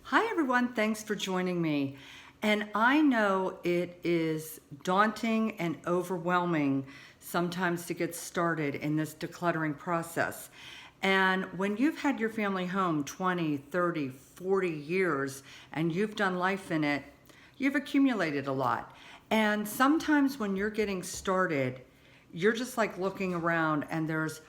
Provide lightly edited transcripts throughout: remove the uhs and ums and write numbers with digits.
Hi everyone, thanks for joining me. And I know it is daunting and overwhelming sometimes to get started in this decluttering process. And when you've had your family home 20, 30, 40 years and you've done life in it, you've accumulated a lot. And sometimes when you're getting started, you're just like looking around and there's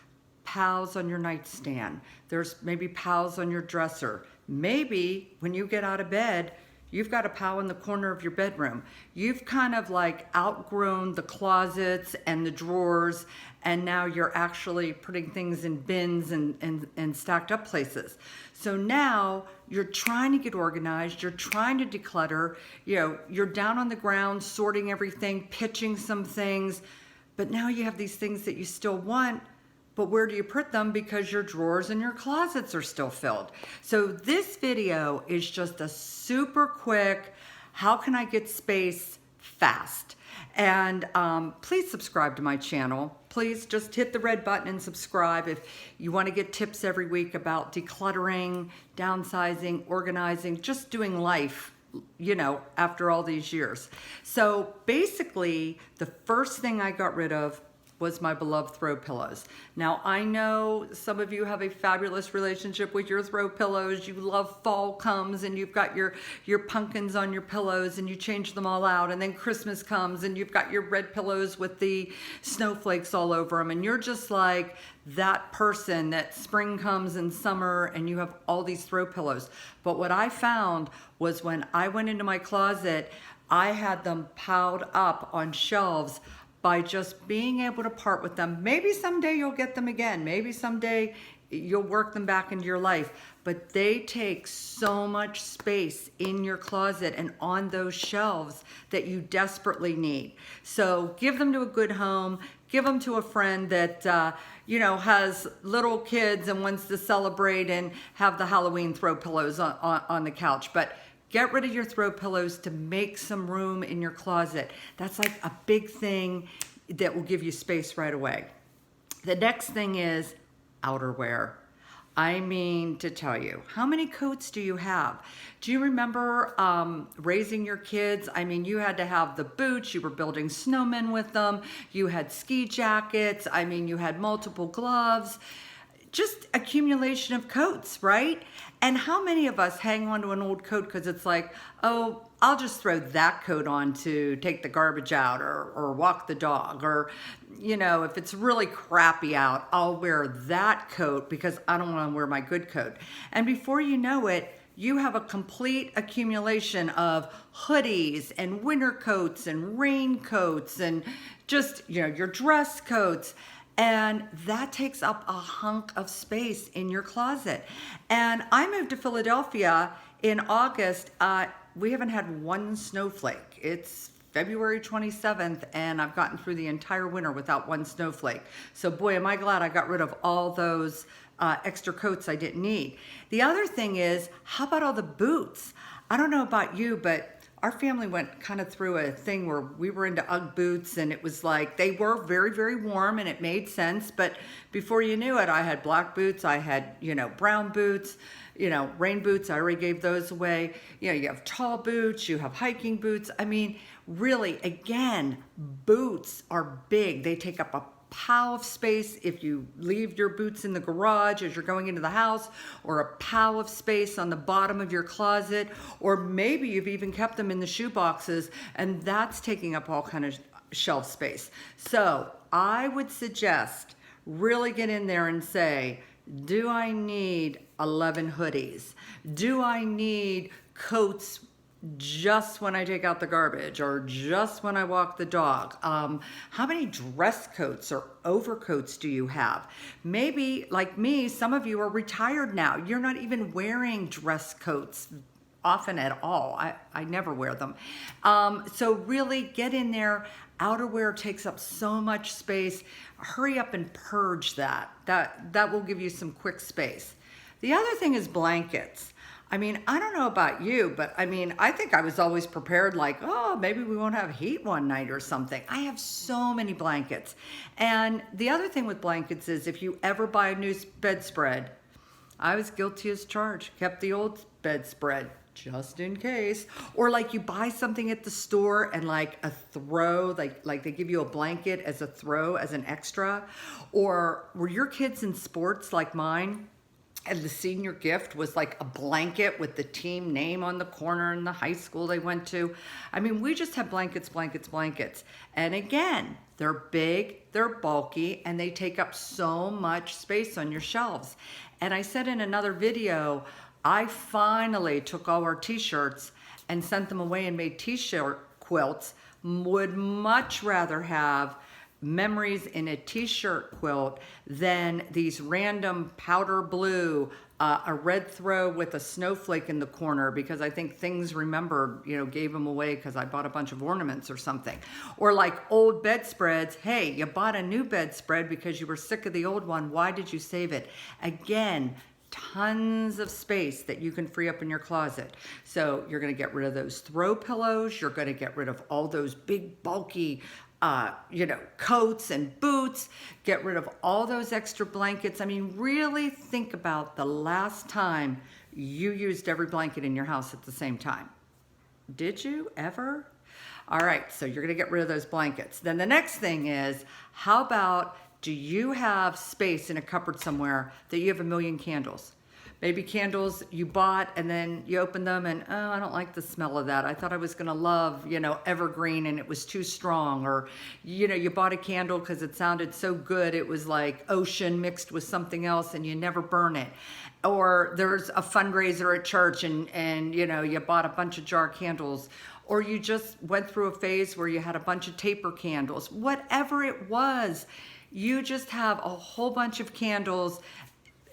piles on your nightstand. There's maybe piles on your dresser. Maybe when you get out of bed, you've got a pile in the corner of your bedroom. You've kind of like outgrown the closets and the drawers, and now you're actually putting things in bins and stacked up places. So now you're trying to get organized, you're trying to declutter, you're down on the ground sorting everything, pitching some things, but now you have these things that you still want. But where do you put them? Because your drawers and your closets are still filled. So this video is just a super quick, how can I get space fast? And please subscribe to my channel. Please just hit the red button and subscribe if you want to get tips every week about decluttering, downsizing, organizing, just doing life, after all these years. So basically, the first thing I got rid of was my beloved throw pillows. Now, I know some of you have a fabulous relationship with your throw pillows. You love fall comes and you've got your pumpkins on your pillows and you change them all out, and then Christmas comes and you've got your red pillows with the snowflakes all over them, and you're just like that person that spring comes in summer and you have all these throw pillows. But what I found was when I went into my closet, I had them piled up on shelves by just being able to part with them. Maybe someday you'll get them again. Maybe someday you'll work them back into your life. But they take so much space in your closet and on those shelves that you desperately need. So give them to a good home. Give them to a friend that has little kids and wants to celebrate and have the Halloween throw pillows on the couch. But get rid of your throw pillows to make some room in your closet. That's like a big thing that will give you space right away. The next thing is outerwear. I mean to tell you, how many coats do you have? Do you remember raising your kids? I mean, you had to have the boots, you were building snowmen with them, you had ski jackets, I mean, you had multiple gloves. Just accumulation of coats, right? And how many of us hang on to an old coat because it's like, oh, I'll just throw that coat on to take the garbage out or walk the dog, or if it's really crappy out, I'll wear that coat because I don't want to wear my good coat. And before you know it, you have a complete accumulation of hoodies and winter coats and raincoats and just, your dress coats. And that takes up a hunk of space in your closet. And I moved to Philadelphia in August. We haven't had one snowflake. It's February 27th, and I've gotten through the entire winter without one snowflake. So boy, am I glad I got rid of all those extra coats I didn't need. The other thing is, how about all the boots? I don't know about you, but our family went kind of through a thing where we were into Ugg boots, and it was like they were very, very warm and it made sense. But before you knew it, I had black boots, I had, brown boots, rain boots. I already gave those away. You have tall boots, you have hiking boots. I mean, really, again, boots are big. They take up a pile of space if you leave your boots in the garage as you're going into the house, or a pile of space on the bottom of your closet, or maybe you've even kept them in the shoe boxes, and that's taking up all kind of shelf space. So I would suggest really get in there and say, do I need 11 hoodies? Do I need coats just when I take out the garbage or just when I walk the dog? How many dress coats or overcoats do you have? Maybe, like me, some of you are retired now. You're not even wearing dress coats often at all. I never wear them. So really get in there. Outerwear takes up so much space. Hurry up and purge that. That will give you some quick space. The other thing is blankets. I mean, I don't know about you, but I mean, I think I was always prepared, like, oh, maybe we won't have heat one night or something. I have so many blankets. And the other thing with blankets is if you ever buy a new bedspread, I was guilty as charged. Kept the old bedspread just in case. Or like you buy something at the store and like a throw, like they give you a blanket as a throw, as an extra. Or were your kids in sports like mine? And the senior gift was like a blanket with the team name on the corner in the high school they went to. I mean, we just have blankets, blankets, blankets. And again, they're big, they're bulky, and they take up so much space on your shelves. And I said in another video, I finally took all our t-shirts and sent them away and made t-shirt quilts. Would much rather have memories in a t-shirt quilt than these random powder blue, a red throw with a snowflake in the corner, because I think things remembered, gave them away because I bought a bunch of ornaments or something. Or like old bedspreads. Hey, you bought a new bedspread because you were sick of the old one. Why did you save it? Again, tons of space that you can free up in your closet. So you're going to get rid of those throw pillows. You're going to get rid of all those big bulky coats and boots. Get rid of all those extra blankets. I mean, really think about the last time you used every blanket in your house at the same time. Did you ever? All right, so you're going to get rid of those blankets. Then the next thing is, how about, do you have space in a cupboard somewhere that you have 1,000,000 candles? Maybe candles you bought and then you open them and, oh, I don't like the smell of that. I thought I was gonna love, evergreen and it was too strong. Or, you bought a candle because it sounded so good. It was like ocean mixed with something else and you never burn it. Or there's a fundraiser at church and you bought a bunch of jar candles. Or you just went through a phase where you had a bunch of taper candles. Whatever it was, you just have a whole bunch of candles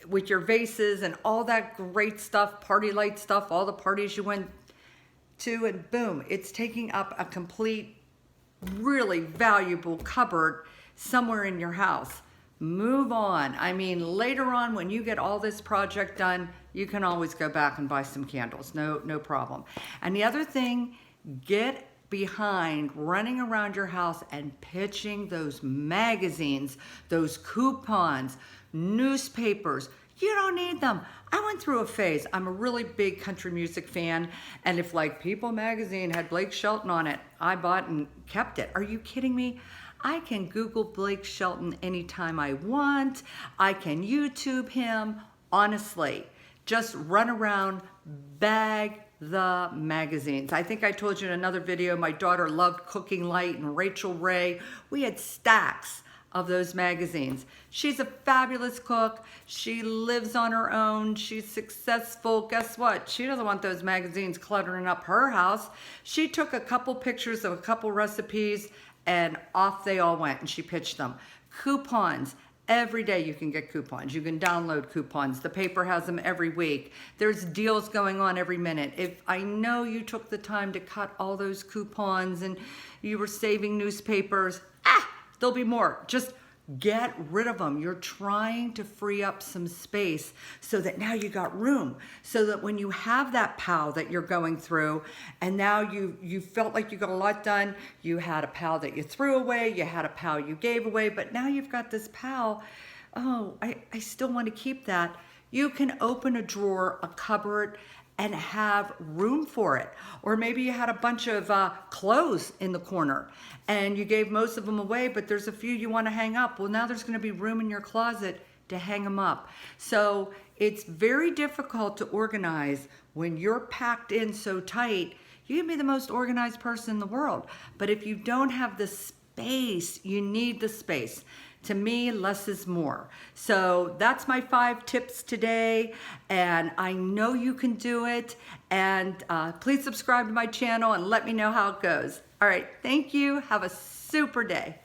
with your vases and all that great stuff, party light stuff, all the parties you went to, and boom, it's taking up a complete, really valuable cupboard somewhere in your house. Move on. I mean, later on when you get all this project done, you can always go back and buy some candles, no problem. And the other thing, get behind running around your house and pitching those magazines, those coupons, newspapers. You don't need them. I went through a phase. I'm a really big country music fan, and if like People magazine had Blake Shelton on it, I bought and kept it. Are you kidding me? I can Google Blake Shelton anytime I want. I can YouTube him. Honestly, just run around, bag the magazines. I think I told you in another video, my daughter loved Cooking Light and Rachel Ray. We had stacks of those magazines. She's a fabulous cook. She lives on her own. She's successful. Guess what? She doesn't want those magazines cluttering up her house. She took a couple pictures of a couple recipes and off they all went and she pitched them. Coupons. Every day you can get coupons. You can download coupons. The paper has them every week. There's deals going on every minute. If I know you took the time to cut all those coupons and you were saving newspapers, there'll be more. Just get rid of them. You're trying to free up some space so that now you got room. So that when you have that pile that you're going through and now you felt like you got a lot done, you had a pile that you threw away, you had a pile you gave away, but now you've got this pile, oh, I still want to keep that. You can open a drawer, a cupboard, and have room for it. Or maybe you had a bunch of clothes in the corner and you gave most of them away, but there's a few you want to hang up. Well, now there's going to be room in your closet to hang them up. So it's very difficult to organize when you're packed in so tight. You can be the most organized person in the world, but if you don't have the space, you need the space. To me, less is more. So that's my 5 tips today, and I know you can do it. And please subscribe to my channel and let me know how it goes. All right, thank you. Have a super day.